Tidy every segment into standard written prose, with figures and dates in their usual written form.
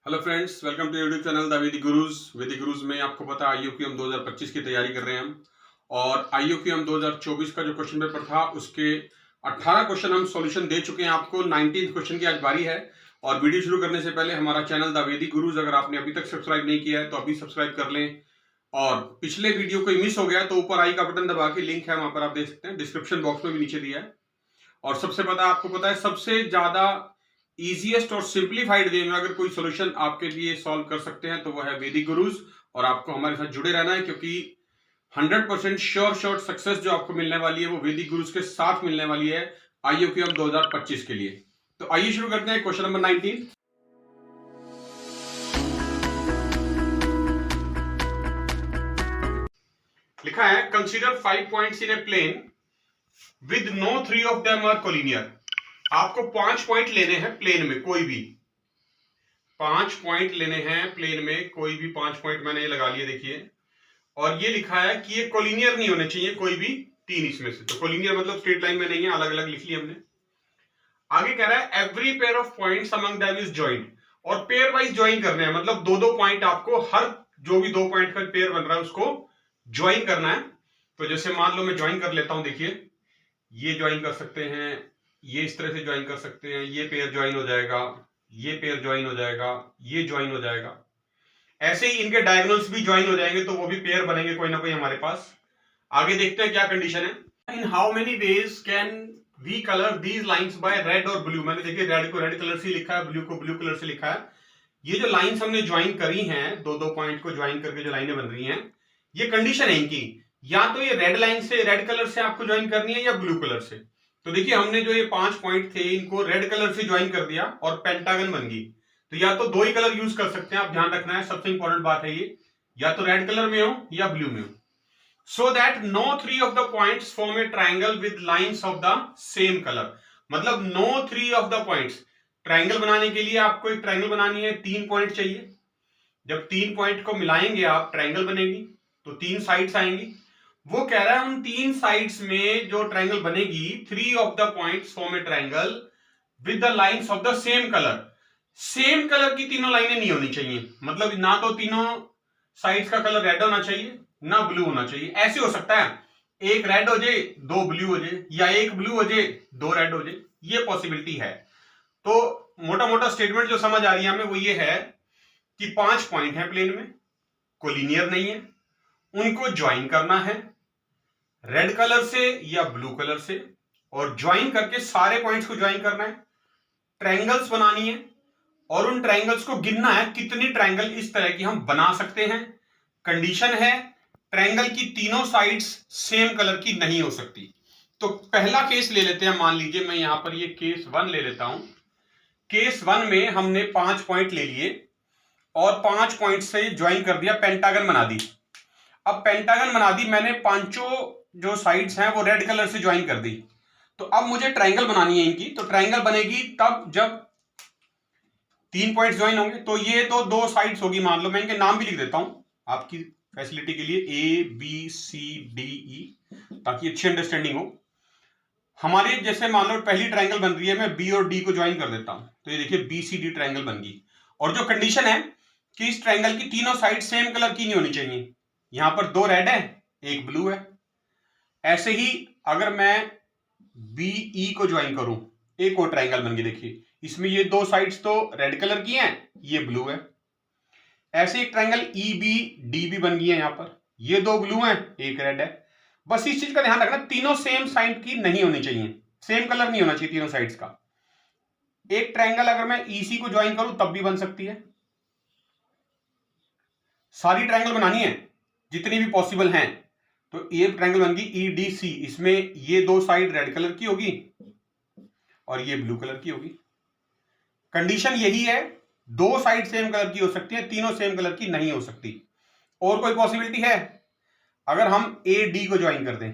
Hello friends, welcome to YouTube channel the Vedic Gurus. वैदिक गुरुज में आपको पता है IUQM 2025 की तैयारी कर रहे हैं हम। और IUQM 2024 का जो क्वेश्चन पेपर था उसके 18 क्वेश्चन हम सॉल्यूशन दे चुके हैं आपको। 19th क्वेश्चन की आज बारी है। और वीडियो शुरू करने से पहले हमारा चैनल द वैदिक गुरुज अगर आपने अभी तक सब्सक्राइब नहीं किया है तो अभी सब्सक्राइब कर लें। और पिछले वीडियो कोई मिस हो गया तो ऊपर आई का बटन दबा के लिंक है वहां पर आप देख सकते हैं, डिस्क्रिप्शन बॉक्स में भी नीचे दिया है। और सबसे पता आपको पता है सबसे ज्यादा इजीएस्ट और सिंप्लीफाइड वे में अगर कोई सॉल्यूशन आपके लिए सॉल्व कर सकते हैं तो वो है वैदिक गुरुज। और आपको हमारे साथ जुड़े रहना है क्योंकि 100% श्योर सक्सेस जो आपको मिलने वाली है वो वैदिक गुरुज के साथ मिलने वाली है IUQM 2025 के लिए। तो आइए शुरू करते हैं क्वेश्चन नंबर 19। लिखा है consider 5 points in a plane with no 3 of them are collinear. आपको 5 पॉइंट लेने हैं प्लेन में, कोई भी 5 पॉइंट लेने हैं प्लेन में, कोई भी 5 पॉइंट मैंने ये लगा लिए देखिए। और ये लिखा है कि ये कोलिनियर नहीं होने चाहिए कोई भी 3 इसमें से। तो कोलिनियर मतलब स्ट्रेट लाइन में नहीं है, अलग अलग लिख लिया हमने। आगे कह रहा है every pair of points among them is joint. और पेयर वाइज ज्वाइन करने हैं, मतलब दो दो पॉइंट आपको, हर जो भी 2 पॉइंट का पेयर बन रहा है उसको ज्वाइन करना है। तो जैसे मान लो मैं ज्वाइन कर लेता हूं, देखिए ये ज्वाइन कर सकते हैं, ये इस तरह से ज्वाइन कर सकते हैं, ये पेयर ज्वाइन हो जाएगा, ये पेयर ज्वाइन हो जाएगा, ये ज्वाइन हो जाएगा। ऐसे ही इनके डायगोनल्स भी ज्वाइन हो जाएंगे तो वो भी पेयर बनेंगे कोई ना कोई हमारे पास। आगे देखते हैं क्या कंडीशन है। In how many ways can we colour these lines by red और ब्लू। मैंने देखिए रेड को रेड कलर से लिखा है, ब्लू को ब्लू कलर से लिखा है। ये जो लाइंस हमने ज्वाइन करी हैं, दो दो पॉइंट को ज्वाइन करके जो लाइनें बन रही हैं, ये कंडीशन है इनकी, या तो ये रेड लाइन से, रेड कलर से आपको ज्वाइन करनी है या ब्लू कलर से। तो देखिए हमने जो ये 5 पॉइंट थे इनको रेड कलर से ज्वाइन कर दिया और पेंटागन बन गई। तो या तो 2 ही कलर यूज कर सकते हैं, आप ध्यान रखना है, सबसे इंपॉर्टेंट बात है ये, या तो रेड कलर में हो या ब्लू में हो। So that no 3 of the points form a triangle with lines of the same colour. मतलब no 3 of the points, triangle बनाने के लिए आपको एक ट्राइंगल बनानी है, 3 पॉइंट चाहिए। जब 3 पॉइंट को मिलाएंगे आप, ट्राइंगल बनेगी, तो 3 साइड्स आएंगी। वो कह रहा है उन 3 साइड्स में जो ट्राइंगल बनेगी, 3 of the points form a triangle with the lines of the same colour. Same colour की तीनों लाइनें नहीं होनी चाहिए, मतलब ना तो तीनों साइड्स का कलर रेड होना चाहिए ना ब्लू होना चाहिए। ऐसे हो सकता है एक रेड हो जाए 2 ब्लू हो जाए, या एक ब्लू हो जाए 2 रेड हो जाए, ये पॉसिबिलिटी है। तो मोटा मोटा स्टेटमेंट जो समझ आ रही है हमें वो ये है कि 5 पॉइंट है प्लेन में, कोलिनियर नहीं है, उनको ज्वाइन करना है रेड कलर से या ब्लू कलर से, और ज्वाइन करके सारे पॉइंट्स को ज्वाइन करना है, ट्रायंगल्स बनानी है, और उन ट्रायंगल्स को गिनना है कितनी ट्रायंगल इस तरह की हम बना सकते हैं। कंडीशन है ट्रायंगल की तीनों साइड्स सेम कलर की नहीं हो सकती। तो पहला केस ले लेते हैं, मान लीजिए मैं यहां पर ये केस 1 ले लेता हूं। केस 1 में हमने 5 पॉइंट ले लिए और 5 पॉइंट से ज्वाइन कर दिया, पेंटागन बना दी। अब पेंटागन बना दी मैंने, पांचों जो साइड्स हैं वो रेड कलर से ज्वाइन कर दी। तो अब मुझे ट्रायंगल बनानी है इनकी। तो ट्रायंगल बनेगी तब जब 3 पॉइंट ज्वाइन होंगे। तो ये तो 2 साइड्स होगी, मान लो मैं इनके नाम भी लिख देता हूं आपकी फैसिलिटी के लिए, ABCDE, ताकि अच्छी अंडरस्टैंडिंग हो हमारे। जैसे मान लो पहली ट्रायंगल बन रही है, मैं B और D को ज्वाइन कर देता हूं, तो ये देखिए BCD ट्रायंगल बन गई। और जो कंडीशन है कि इस ट्रायंगल की तीनों साइड सेम कलर की नहीं होनी चाहिए। यहां पर 2 रेड है, 1 ब्लू है। ऐसे ही अगर मैं BE को ज्वाइन करूं, एक और ट्रायंगल बन गई, देखिए इसमें ये 2 साइड्स तो रेड कलर की हैं, ये ब्लू है। ऐसे एक ट्रायंगल EBDB बन गई है, यहां पर ये 2 ब्लू हैं, 1 रेड है। बस इस चीज का ध्यान रखना, तीनों सेम साइड की नहीं होनी चाहिए, सेम कलर नहीं होना चाहिए तीनों साइड्स का। एक ट्रायंगल अगर मैं EC को ज्वाइन करूं तब भी बन सकती है। सारी ट्रायंगल बनानी है जितनी भी पॉसिबल हैं। तो ये ट्रायंगल बन गई EDC, इसमें ये 2 साइड रेड कलर की होगी और ये ब्लू कलर की होगी। कंडीशन यही है, 2 साइड सेम कलर की हो सकती है, तीनों सेम कलर की नहीं हो सकती। और कोई पॉसिबिलिटी है? अगर हम AD को ज्वाइन कर दें,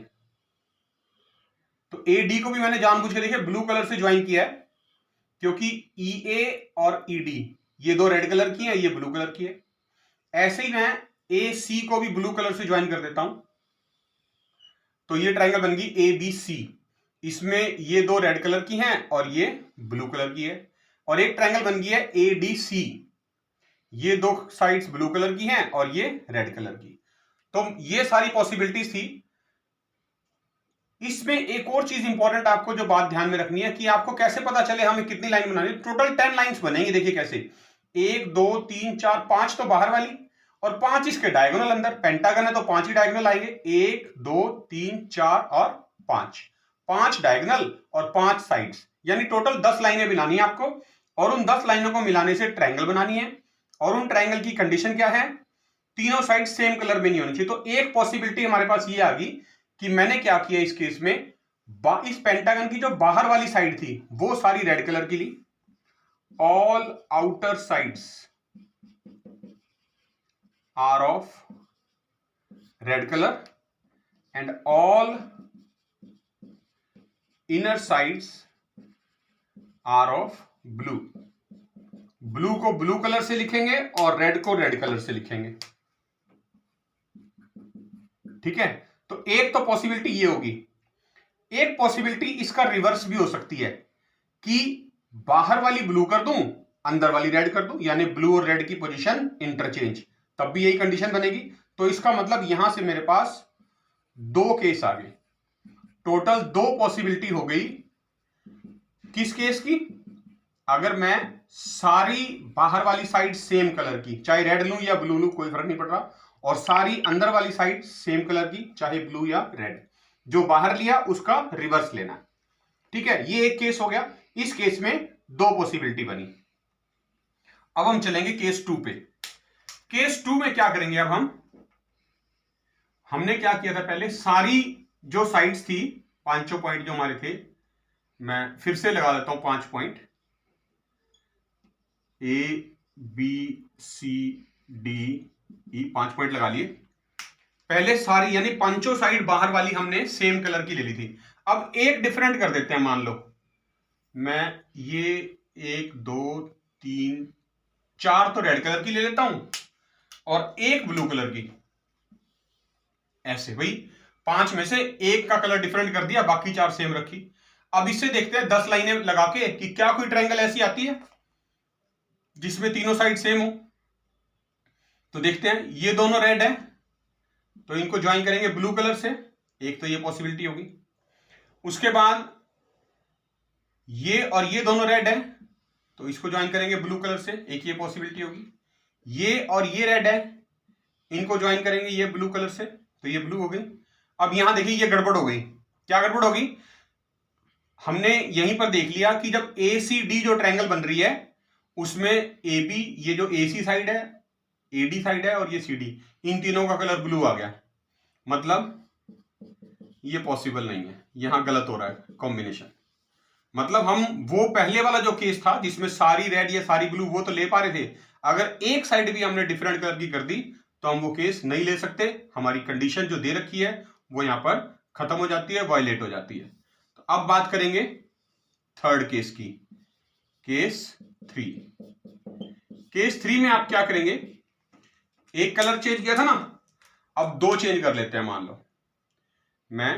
तो AD को भी मैंने जानबूझ के देखिए ब्लू कलर से ज्वाइन किया है, क्योंकि EA और ED ये 2 रेड कलर की है, ये ब्लू कलर की है। ऐसे ही मैं AC को भी ब्लू कलर से ज्वाइन कर देता हूं, तो ये ट्रायंगल बन गई ABC। इसमें ये 2 रेड कलर की हैं और ये ब्लू कलर की है। और एक ट्रायंगल बन गई है ADC। ये दो साइड्स ब्लू कलर की हैं और ये रेड कलर की। तो ये सारी पॉसिबिलिटीज थी। इसमें एक और चीज इंपॉर्टेंट आपको जो बात ध्यान में रखनी है कि आपको कैसे पता चले हमें कितनी लाइन बनानी है। टोटल 10 लाइंस बनेंगी। देखिए कैसे, 1 2 3 4 5 तो बाहर वाली और 5 इसके डायगोनल अंदर। पेंटागन है तो 5 ही डायगोनल आएंगे, 1 2 3 4 और 5, 5 डायगोनल और 5 साइड्स, यानी टोटल 10 लाइनें बनानी है आपको। और उन 10 लाइनों को मिलाने से ट्रायंगल बनानी है। और उन ट्रायंगल की कंडीशन क्या है, तीनों साइड सेम कलर में नहीं होनी चाहिए। तो एक पॉसिबिलिटी हमारे पास ये आ गई कि मैंने क्या किया इस केस में, इस पेंटागन की जो बाहर वाली साइड थी वो सारी रेड कलर की ली। All outer sides are of red colour and all inner sides are of blue. Blue को ब्लू कलर से लिखेंगे और रेड को रेड कलर से लिखेंगे। ठीक है, तो एक तो पॉसिबिलिटी ये होगी। एक पॉसिबिलिटी इसका रिवर्स भी हो सकती है कि बाहर वाली ब्लू कर दूं, अंदर वाली रेड कर दूं, यानी ब्लू और रेड की पोजीशन इंटरचेंज, तब भी यही कंडीशन बनेगी। तो इसका मतलब यहां से मेरे पास 2 केस आ गए। टोटल 2 पॉसिबिलिटी हो गई। किस केस की, अगर मैं सारी बाहर वाली साइड सेम कलर की, चाहे रेड लूं या ब्लू लूं कोई फर्क नहीं पड़ रहा, और सारी अंदर वाली साइड सेम कलर की, चाहे ब्लू या रेड, जो बाहर लिया उसका रिवर्स लेना। ठीक है, ये एक केस हो गया। इस केस में 2 पॉसिबिलिटी बनी। अब हम चलेंगे केस 2 पे। केस 2 में क्या करेंगे, अब हमने क्या किया था, पहले सारी जो साइड्स थी, 5 पॉइंट जो हमारे थे, मैं फिर से लगा देता हूं 5 पॉइंट, ABCDE 5 पॉइंट लगा लिए। पहले सारी यानी 5 साइड बाहर वाली हमने सेम कलर की ले ली थी। अब एक डिफरेंट कर देते हैं। मान लो मैं ये 1 2 3 4 तो रेड कलर की ले लेता हूं और एक ब्लू कलर की। ऐसे भाई 5 में से एक का कलर डिफरेंट कर दिया, बाकी 4 सेम रखी। अब इससे देखते हैं 10 लाइनें लगा के कि क्या कोई ट्रायंगल ऐसी आती है जिसमें तीनों साइड सेम हो। तो देखते हैं, ये दोनों रेड है तो इनको ज्वाइन करेंगे ब्लू कलर से, एक तो ये पॉसिबिलिटी होगी। उसके बाद ये और ये दोनों रेड है तो इसको ज्वाइन करेंगे ब्लू कलर से, एक ये पॉसिबिलिटी होगी। ये और ये रेड है, इनको ज्वाइन करेंगे ये ब्लू कलर से, तो ये ब्लू हो गई। अब यहां देखिए ये गड़बड़ हो गई। क्या गड़बड़ होगी, हमने यहीं पर देख लिया कि जब ACD जो ट्रायंगल बन रही है उसमें AB, ये जो AC साइड है, AD साइड है और ये CD, इन तीनों का कलर ब्लू आ गया। मतलब ये पॉसिबल नहीं है, यहां गलत हो रहा है कॉम्बिनेशन। मतलब हम वो पहले वाला जो केस था जिसमें सारी रेड या सारी ब्लू वो तो ले पा रहे थे, अगर एक साइड भी हमने डिफरेंट कलर की कर दी तो हम वो केस नहीं ले सकते। हमारी कंडीशन जो दे रखी है वो यहां पर खत्म हो जाती है, वायलेट हो जाती है। तो अब बात करेंगे थर्ड केस की, केस 3। केस 3 में आप क्या करेंगे, एक कलर चेंज किया था ना, अब 2 चेंज कर लेते हैं। मान लो मैं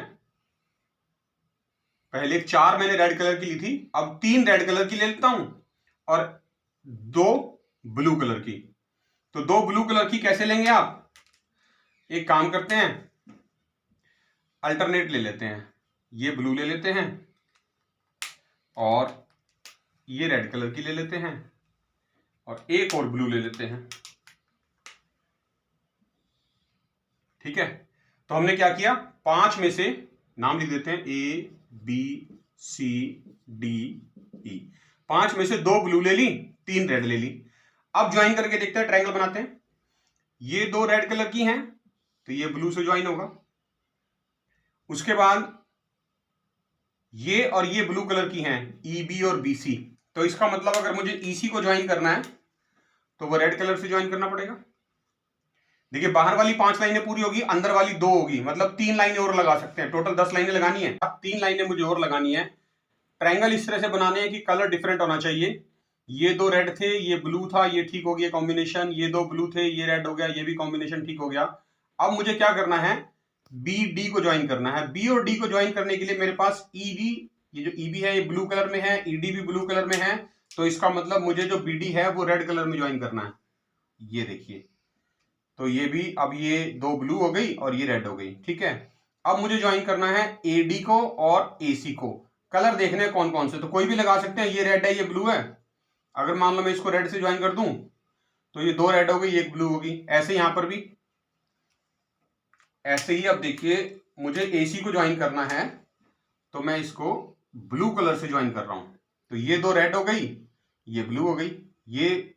पहले 4 मैंने रेड कलर की ली थी, अब 3 रेड कलर की ले लेता हूं और 2 ब्लू कलर की। तो 2 ब्लू कलर की कैसे लेंगे आप, एक काम करते हैं, अल्टरनेट ले लेते हैं। ये ब्लू ले लेते हैं और ये रेड कलर की ले लेते हैं और एक और ब्लू ले लेते हैं। ठीक है, तो हमने क्या किया, 5 में से नाम लिख देते हैं ABCDE। 5 में से 2 ब्लू ले ली, 3 रेड ले ली। अब ज्वाइन करके देखते हैं, ट्रायंगल बनाते हैं। ये 2 रेड कलर की हैं तो ये ब्लू से ज्वाइन होगा। उसके बाद ये और ये ब्लू कलर की हैं, EB और BC, तो इसका मतलब अगर मुझे EC को ज्वाइन करना है तो वो रेड कलर से ज्वाइन करना पड़ेगा। देखिए बाहर वाली 5 लाइनें पूरी होगी, अंदर वाली 2 होगी, मतलब 3 लाइनें और लगा सकते हैं। टोटल 10 लाइनें लगानी है, अब 3 लाइनें मुझे और लगानी है। ट्रायंगल इस तरह से बनाने हैं कि कलर डिफरेंट होना चाहिए। ये 2 रेड थे, ये ब्लू था, ये ठीक हो गया कॉम्बिनेशन। ये 2 ब्लू थे, ये रेड हो गया, ये भी कॉम्बिनेशन ठीक हो गया। अब मुझे क्या करना है, BD को ज्वाइन करना है। B और D को ज्वाइन करने के लिए मेरे पास EB, ये जो EB है ये ब्लू कलर में है, ED भी ब्लू कलर में है, तो इसका मतलब मुझे जो BD है वो रेड कलर में ज्वाइन करना है। ये देखिए, तो ये भी, अब ये 2 ब्लू हो गई और ये रेड हो गई, ठीक है। अब मुझे ज्वाइन करना है एडी को और एसी को। कलर देखने हैं कौन कौन से, तो कोई भी लगा सकते हैं। ये रेड है, ये ब्लू है। अगर मान लो मैं इसको रेड से ज्वाइन कर दूं तो ये 2 रेड हो गई, 1 ब्लू होगी। ऐसे यहां पर भी ऐसे ही। अब देखिए, मुझे एसी को ज्वाइन करना है तो मैं इसको ब्लू कलर से ज्वाइन कर रहा हूं। तो ये 2 रेड हो गई, ये ब्लू हो गई, ये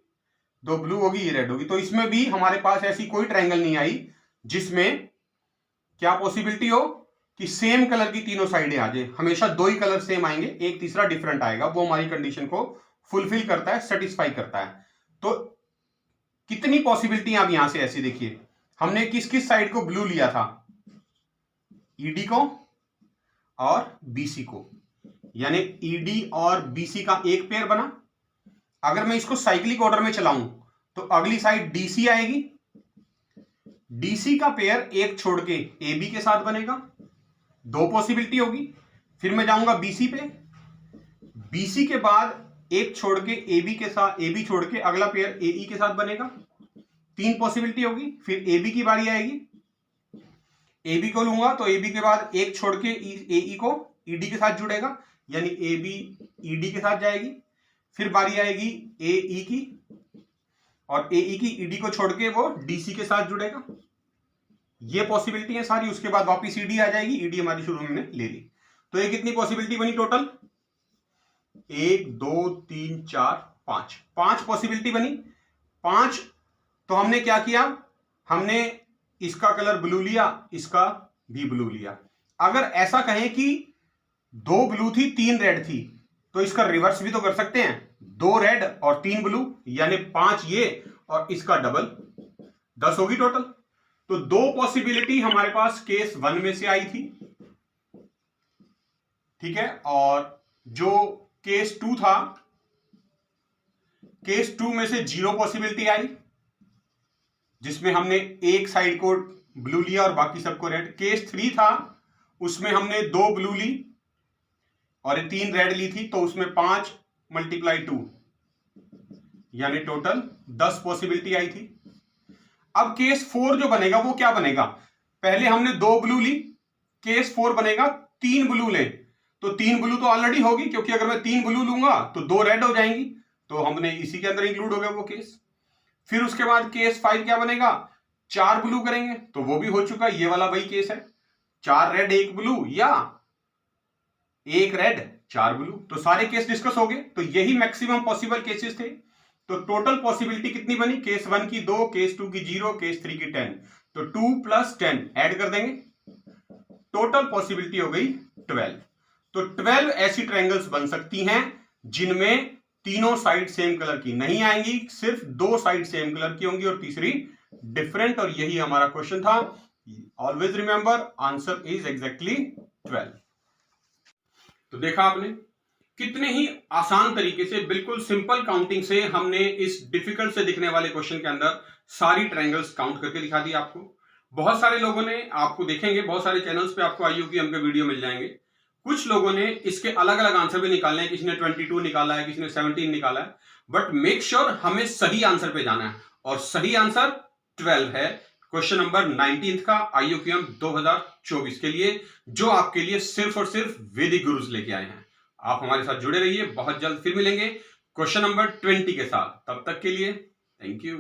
2 ब्लू होगी, ये रेड होगी। तो इसमें भी हमारे पास ऐसी कोई ट्रायंगल नहीं आई जिसमें क्या पॉसिबिलिटी हो कि सेम कलर की तीनों साइडें आ जाए। हमेशा 2 ही कलर सेम आएंगे, एक तीसरा डिफरेंट आएगा। वो हमारी कंडीशन को फुलफिल करता है, सेटिस्फाई करता है। तो कितनी पॉसिबिलिटी आप यहां से ऐसी देखिए, हमने किस किस साइड को ब्लू लिया था, ईडी को और बीसी को, यानी ईडी और बीसी का एक पेयर बना। अगर मैं इसको साइक्लिक ऑर्डर में चलाऊं तो अगली साइड डीसी आएगी, डीसी का पेयर एक छोड़ के एबी के साथ बनेगा, 2 पॉसिबिलिटी होगी। फिर मैं जाऊंगा बीसी पे, बीसी के बाद एक छोड़ के एबी के साथ, एबी छोड़ के अगला पेयर एई के साथ बनेगा, 3 पॉसिबिलिटी होगी। फिर एबी की बारी आएगी, एबी को लूंगा तो एबी के बाद एक छोड़ के एई को ईडी के साथ जुड़ेगा, यानी एबी ईडी के साथ जाएगी। फिर बारी आएगी एई की, और एई की ईडी को छोड़ के वो डीसी के साथ जुड़ेगा। ये पॉसिबिलिटी है सारी। उसके बाद वापस ईडी आ जाएगी, ईडी हमारी शुरू में ले ली। तो ये कितनी पॉसिबिलिटी बनी टोटल, 1 2 3 4 5 पॉसिबिलिटी बनी। 5। तो हमने क्या किया, हमने इसका कलर ब्लू लिया, इसका भी ब्लू लिया। अगर ऐसा कहें कि 2 ब्लू थी 3 रेड थी, तो इसका रिवर्स भी तो कर सकते हैं, 2 रेड और 3 ब्लू, यानी 5 ये और इसका डबल, 10 होगी टोटल। तो 2 पॉसिबिलिटी हमारे पास केस 1 में से आई थी, ठीक है। और जो केस 2 था, केस 2 में से 0 पॉसिबिलिटी आई, जिसमें हमने एक साइड को ब्लू लिया और बाकी सबको रेड। केस 3 था, उसमें हमने 2 ब्लू ली और 3 रेड ली थी, तो उसमें 5 × 2 यानी टोटल 10 पॉसिबिलिटी आई थी। अब केस 4 जो बनेगा वो क्या बनेगा, पहले हमने 2 ब्लू ली, केस 4 बनेगा 3 ब्लू ले, तो 3 ब्लू तो ऑलरेडी होगी, क्योंकि अगर मैं 3 ब्लू लूंगा तो 2 रेड हो जाएंगी, तो हमने इसी के अंदर इंक्लूड हो गया वो केस। फिर उसके बाद केस 5 क्या बनेगा, 4 ब्लू करेंगे, तो वो भी हो चुका, ये वाला वही केस है, 4 रेड 1 ब्लू या 1 रेड 4 ब्लू। तो सारे केस डिस्कस हो गए, तो यही मैक्सिमम पॉसिबल केसेस थे। तो टोटल पॉसिबिलिटी कितनी बनी, केस 1 की 2, केस 2 की 0, केस 3 की 10, तो 2 + 10 ऐड कर देंगे, टोटल पॉसिबिलिटी हो गई 12। तो 12 ऐसी ट्रायंगल्स बन सकती हैं जिनमें तीनों साइड सेम कलर की नहीं आएंगी, सिर्फ 2 साइड सेम कलर की होंगी और तीसरी डिफरेंट। और यही हमारा क्वेश्चन था। Always remember, answer is exactly 12। तो देखा आपने, कितने ही आसान तरीके से, बिल्कुल सिंपल काउंटिंग से हमने इस डिफिकल्ट से दिखने वाले क्वेश्चन के अंदर सारी ट्रायंगल्स काउंट करके दिखा दी आपको। बहुत सारे लोगों ने, आपको देखेंगे बहुत सारे चैनल्स पे आपको IUQM के वीडियो मिल जाएंगे, कुछ लोगों ने इसके अलग अलग आंसर भी निकालने हैं, किसी ने 22 निकाला है, किसी ने 17 निकाला है, बट मेक श्योर हमें सही आंसर पे जाना है, और सही आंसर 12 है, क्वेश्चन नंबर 19 का IUQM 2024 के लिए, जो आपके लिए सिर्फ और सिर्फ वैदिक गुरुज लेके आए हैं। आप हमारे साथ जुड़े रहिए, बहुत जल्द फिर मिलेंगे क्वेश्चन नंबर 20 के साथ। तब तक के लिए थैंक यू।